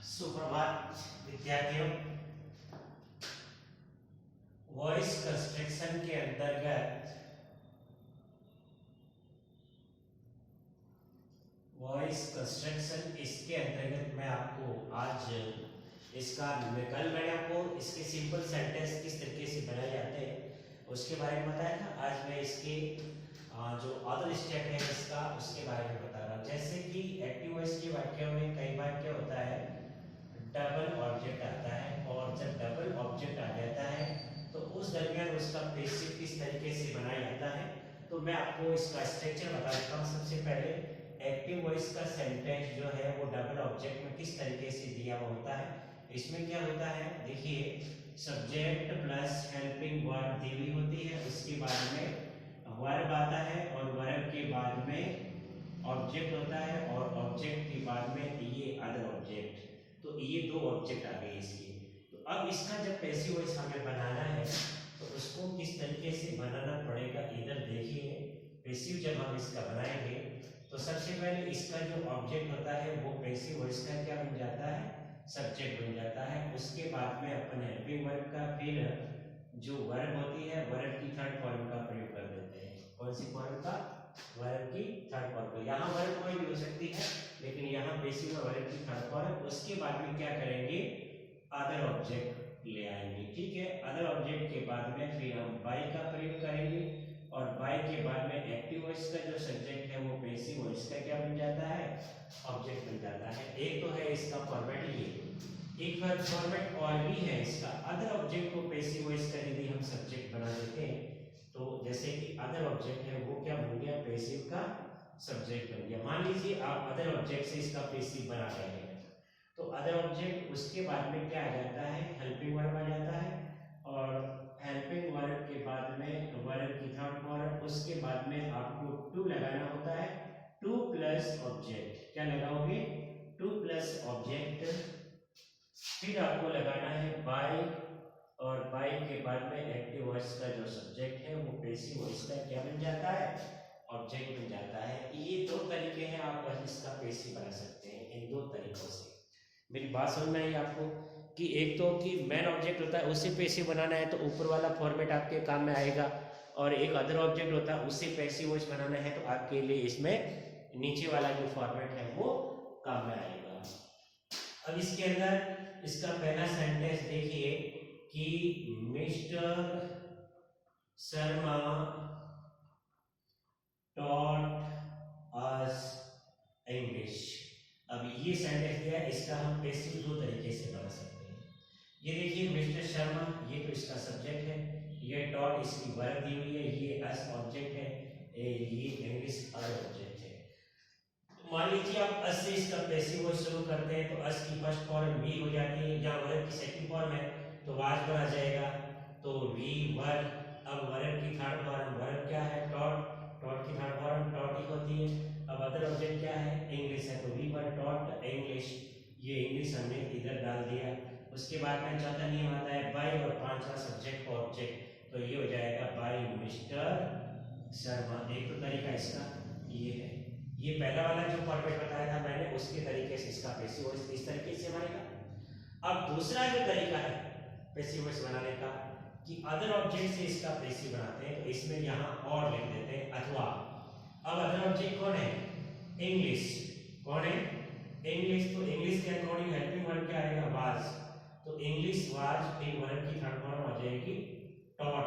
सुप्रभात विद्यार्थियों। Voice construction के अंतर्गत इसके अंतर्गत मैं आपको आज कल मैंने आपको इसके सिंपल सेंटेंस किस तरीके से बनाए जाते हैं उसके बारे में बताया था। आज मैं इसके जो अदर स्टेप है इसका उसके बारे में बता रहा हूँ। जैसे कि एक्टिव वॉइस के वाक्यों में कई बार क्या होता है, डबल ऑब्जेक्ट आता है, और जब डबल ऑब्जेक्ट आ जाता है तो उस दरमियान उसका पैसिव किस तरीके से बनाया जाता है। तो मैं आपको इसका स्ट्रक्चर बता देता हूँ। सबसे पहले एक्टिव वॉइस का सेंटेंस जो है वो डबल ऑब्जेक्ट में किस तरीके से दिया हुआ होता है। इसमें क्या होता है, देखिए, सब्जेक्ट प्लस हेल्पिंग वर्ब दी हुई होती है, उसके बाद में वर्ब आता है और वर्ब के बाद में ऑब्जेक्ट होता है और ऑब्जेक्ट के बाद में ये अदर ऑब्जेक्ट। तो ये दो ऑब्जेक्ट आ गए इसके। तो अब इसका जब पैसिव वॉइस हमें बनाना है तो उसको किस तरीके से बनाना पड़ेगा, इधर देखिए। पैसिव जब हम इसका बनाएंगे तो सबसे पहले इसका जो ऑब्जेक्ट होता है वो पैसिव वॉइस का क्या बन जाता है, सब्जेक्ट बन जाता है। उसके बाद में अपन हेल्पिंग वर्ब का, फिर जो वर्ब होती है वर्ब की थर्ड फॉर्म का प्रयोग कर देते हैं। कौन सी फॉर्म का, वर्ब की थर्ड फॉर्म। यहाँ वर्ब कोई भी हो सकती है लेकिन यहाँ पैसिव वर्ब की थर्ड फॉर्म। उसके बाद में क्या करेंगे, अदर ऑब्जेक्ट ले आएंगे। ठीक है, अदर ऑब्जेक्ट के बाद में फिर हम बाय का प्रयोग करेंगे और बाय के बाद में एक्टिव वॉइस का जो सब्जेक्ट है वो पैसिव वॉइस का क्या बन जाता है, ऑब्जेक्ट बन जाता है। एक तो है इसका फॉर्मेट, ये एक फॉर्मेट और भी है इसका। अदर ऑब्जेक्ट को पैसिव वॉइस का यदि हम सब्जेक्ट बना देते हैं तो जैसे कि अदर ऑब्जेक्ट है वो क्या बन गया, पैसिव का सब्जेक्ट बन गया। मान लीजिए आप अदर ऑब्जेक्ट से इसका पैसिव बना रहे हैं तो अदर ऑब्जेक्ट, उसके बाद में क्या आ जाता है, हेल्पिंग वर्ब आ जाता है और हेल्पिंग वर्ब के बाद में वर्ब की थर्ड फॉर्म। उसके बाद में आपको टू लगाना होता है, टू प्लस ऑब्जेक्ट। क्या लगाओगे, टू प्लस ऑब्जेक्ट। फिर आपको लगाना है बाय, और बाय के बाद में एक्टिव वॉइस का जो सब्जेक्ट है वो पैसिव वॉइस का क्या बन जाता है, ऑब्जेक्ट बन जाता है। ये दो तरीके हैं, आप इसका पैसिव बना सकते हैं इन दो तरीकों से। मेरी बात समझ में आई आपको कि एक तो कि मेन ऑब्जेक्ट होता है उसे पैसिव बनाना है तो ऊपर वाला फॉर्मेट आपके काम में आएगा, और एक अदर ऑब्जेक्ट होता है उसे पैसिव वॉइस बनाना है तो आपके लिए इसमें नीचे वाला जो फॉर्मेट है वो काम में आएगा। अब इसके अंदर इसका पहला सेंटेंस देखिए कि mister Sharma taught us English. अब ये सेंटेंस दिया है, इसका हम पैसिव दो तरीके से बना सकते हैं। ये देखिए मिस्टर शर्मा, ये तो इसका सब्जेक्ट है, ये टॉट इसकी वर्ब दी हुई है, ये अस ऑब्जेक्ट है, ये इंग्लिश अदर ऑब्जेक्ट है। मान लीजिए आप अस से इसका पैसिव वॉइस शुरू करते हैं तो अस की फर्स्ट फॉर्म वी हो जाती है, या वर्ब की सेकंड फॉर्म है तो वाज पर आ जाएगा, तो वी वर। अब वर्ब की थर्ड फॉर्म, वर्ब क्या है, टॉट, टॉट की थर्ड फॉर्म टॉट ही होती है। अब अदर ऑब्जेक्ट क्या है, इंग्लिश है, तो वी वर टॉट इंग्लिश, ये इंग्लिश हमने इधर डाल दिया। उसके बाद में चौथा नियम आता है बाय, और पांचवा सब्जेक्ट को ऑब्जेक्ट, तो ये हो जाएगा बाय मिस्टर शर्मा। एक तो तरीका इसका ये है, ये पहला वाला जो फॉर्मेट बताया था मैंने उसके तरीके से इसका पैसिव वॉइस इस तरीके से बनेगा। अब दूसरा जो तरीका है पैसिव वॉइस बनाने का कि अदर ऑब्जेक्ट से इसका पैसिव बनाते हैं, तो इसमें यहाँ और लिख देते हैं अथवा। अब अदर ऑब्जेक्ट कौन है, इंग्लिश। कौन है, इंग्लिश। तो इंग्लिश के अकॉर्डिंग हेल्पिंग वर्ब क्या आएगा, वाज, तो इंग्लिश वाज, फिर वर्ब की थर्ड फॉर्म आ जाएगी टॉट।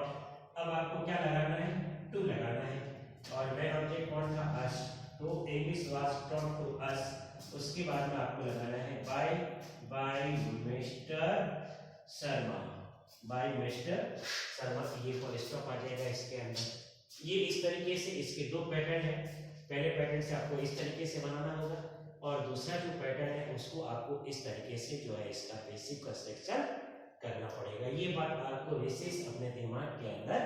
अब आपको क्या लगाना है, टू लगाना है, और मेन ऑब्जेक्ट कौन था, अस, तो English was taught to us. उसके बाद में आपको लगाना है bye, bye mister Sharma, bye mister Sharma. ये फुल स्टॉप आ जाएगा इसके अंदर। ये इस तरीके से इसके दो पैटर्न है। पहले पैटर्न से आपको इस तरीके से बनाना होगा, और दूसरा जो पैटर्न है उसको आपको इस तरीके से जो है इसका बेसिक कंस्ट्रक्शन करना पड़ेगा। ये बात आपको विशेष अपने दिमाग के अंदर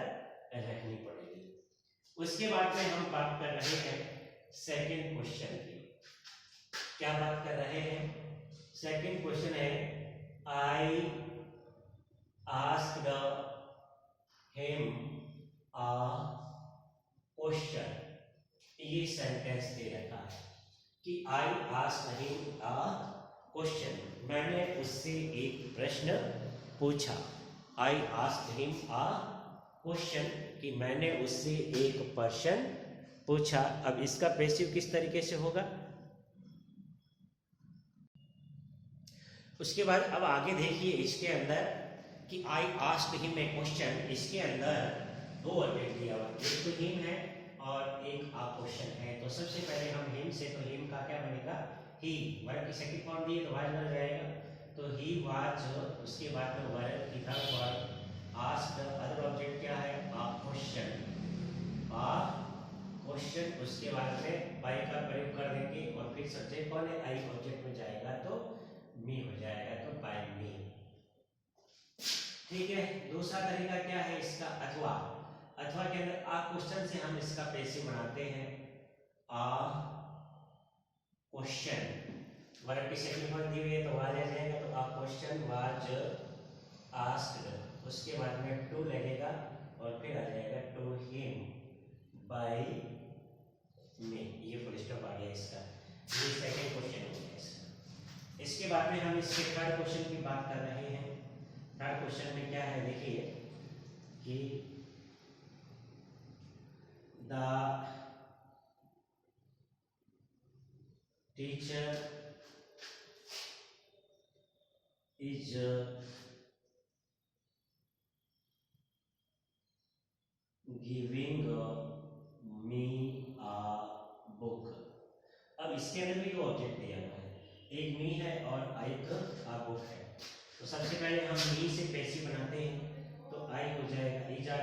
रखनी पड़ेगी। उसके बाद में हम बात कर रहे हैं सेकंड क्वेश्चन की। क्या बात कर रहे हैं, सेकंड क्वेश्चन है I asked him a question. ये सेंटेंस दे रखा है कि I asked him a question, मैंने उससे एक प्रश्न पूछा। I asked him a question, कि मैंने उससे एक प्रश्न पूछा। अब इसका पैसिव किस तरीके से होगा? उसके बाद अब आगे देखिए इसके अंदर कि I asked him a question, इसके अंदर दो ऑब्जेक्ट दिया हुआ, एक तो हिम है और एक आ क्वेश्चन है। तो सबसे पहले हम हिम से, तो हिम का क्या बनेगा? ही। वर्ब की सेकंड फॉर्म दी है तो वाज बन जाएगा, तो ही वाज। उसके बाद में वर्ब की third form asked, other object क्या है? आ क्वेश्चन, आ क्वेश्चन। उसके बाद में बाई का प्रयोग कर देंगे और फिर सब्जेक्ट कौन है? आई ऑब्जेक्ट में जाएगा तो मी हो जाएगा, तो बाय मी। ठीक है। दूसरा तरीका क्या है इसका? अथवा। अथवा के अंदर आ क्वेश्चन से हम इसका पैसिव बनाते हैं, आ क्वेश्चन। वर्ब की सेकंड फॉर्म दी हुई है तो वाज आ जाएगा, तो आ क्वेश्चन वाज आस्क्ड। उसके बाद में टू लगेगा और फिर आ जाएगा टू हिम बाय मी। ये फुल स्टॉप आ गया इसका। ये सेकंड क्वेश्चन हो गया इसका। इसके बाद में हम इसके थर्ड क्वेश्चन की बात कर रहे हैं। थर्ड क्वेश्चन में क्या है? देखिए कि the teacher is giving me a book. अब इसके अंदर भी दो ऑब्जेक्ट दिया हुआ है, एक मी है और एक आ बुक है। तो सबसे पहले हम मी से पैसिव बनाते हैं, तो आई हो जाएगा, इज आर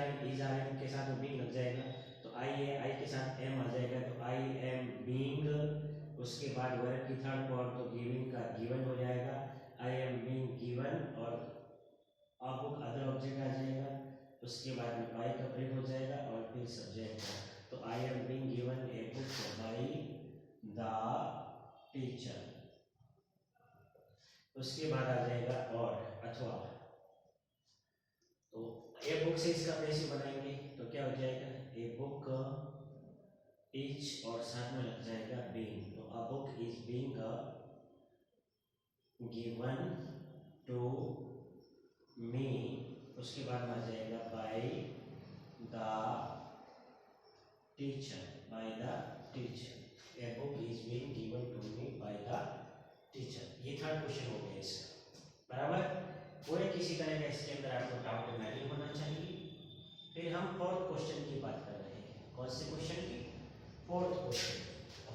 एम के साथ बीइंग लग जाएगा, तो आई है, आई के साथ एम आ जाएगा, तो आई एम बीइंग। उसके बाद वर्ब की थर्ड फॉर्म तो गिविंग का गिवन हो जाएगा, आई एम बीइंग गिवन, और आ बुक अदर ऑब्जेक्ट आ जाएगा। उसके बाद में बाई का प्रयोग हो जाएगा और फिर सब्जेक्ट है, तो I am being given a book by the teacher. उसके बाद आ जाएगा और अथवा, तो ए बुक से इसका पैसिव बनाएंगे तो क्या हो जाएगा? ए बुक इज और साथ में लग जाएगा बीइंग, तो a book is being given to me. उसके बाद में आ जाएगा by the teacher, by the teacher. A book is being given to me by the teacher. ये थर्ड क्वेश्चन हो गया इसका, बराबर। कोई किसी तरह का इसके अंदर आपको डाउट नहीं होना चाहिए। फिर हम फोर्थ क्वेश्चन की बात कर रहे हैं। कौन से क्वेश्चन की? Fourth question.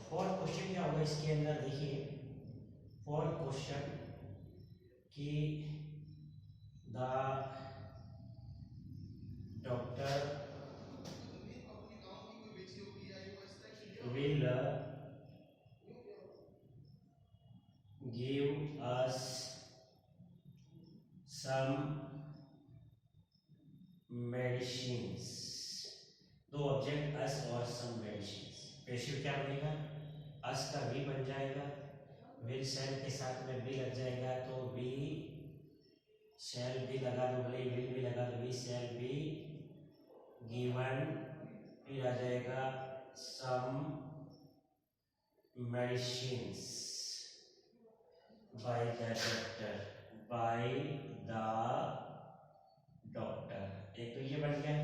फोर्थ क्वेश्चन क्या होगा इसके अंदर? देखिए फोर्थ क्वेश्चन कि the doctor will give us some medicines। दो ऑब्जेक्ट अस और सम मेडिसिन। पैसिव क्या बनेगा? अस का वी बन जाएगा, विल शैल के साथ में बी लग जाएगा, तो वी शैल बी लगा दो, भले विल भी लगा दो, वी शैल बी गिवन। फिर आ जाएगा some medicines by the doctor, by the doctor. एक तो ये बन गया।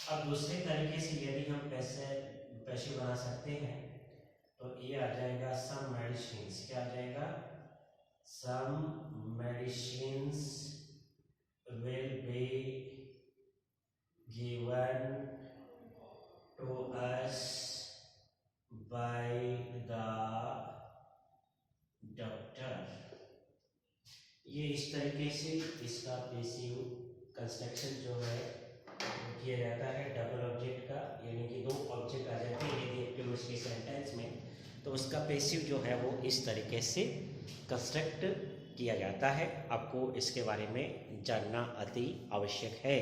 अब दूसरे तरीके से यदि हम पैसिव बना सकते हैं तो ये आ जाएगा सम मेडिसिन्स। क्या आ जाएगा? Some medicines will be given to us by the doctor. ये इस तरीके से इसका पैसिव कंस्ट्रक्शन जो है किया जाता है डबल ऑब्जेक्ट का, यानी कि दो ऑब्जेक्ट आ जाते हैं यदि एक्टिव उसके सेंटेंस में, तो उसका पैसिव जो है वो इस तरीके से कंस्ट्रक्ट किया जाता है। आपको इसके बारे में जानना अति आवश्यक है।